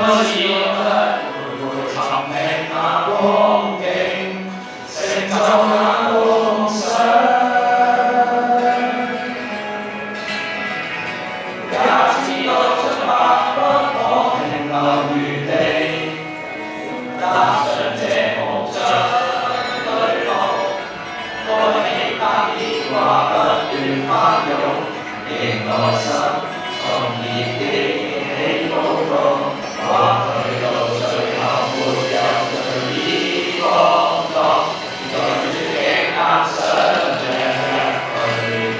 試尋覓那光景，成就那夢想。也知道出發不可停留原地，踏上這無盡旅路，開起它變化不斷翻湧，迎來心從熱烈起高高，或許到最後沒有隨意放蕩，對住極難想像去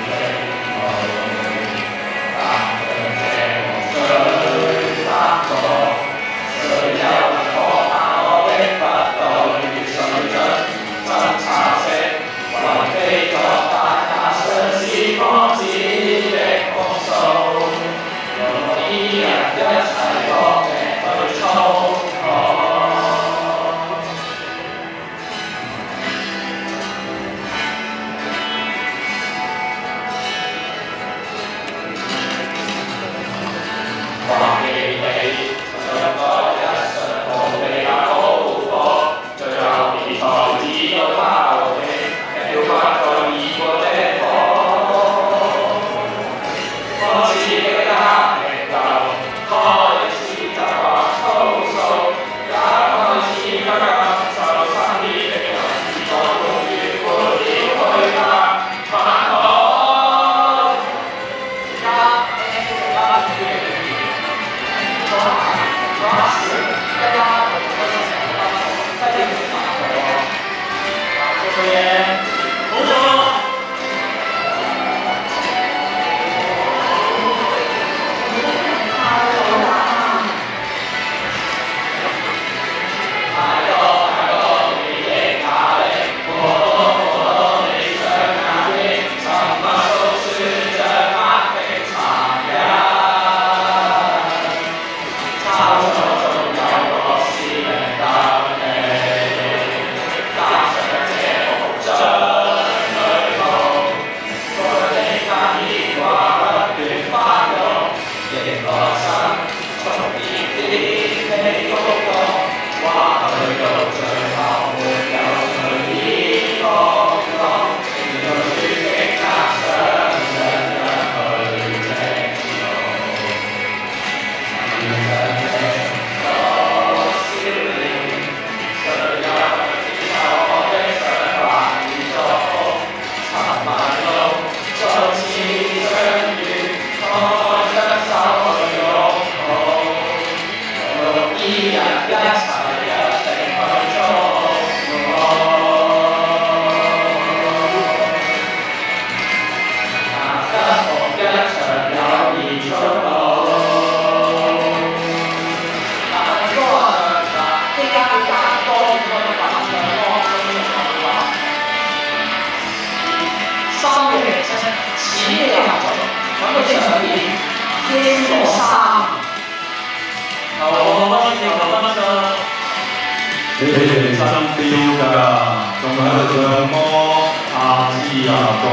飛舞，踏上這無需單獨，誰又能放下我的不到與水準真茶色，為非作大家嘗試放肆的控訴，用依人一齊搏命去操控。話記你像個日常逃避那高課，最後別才知道拋棄，要跨過已過的火。開始的壓力流，開始習慣粗數，也開始不感受身邊的人，我終於沒了去吧，繁忙。你哋真標㗎，仲喺度唱歌，下次啊講。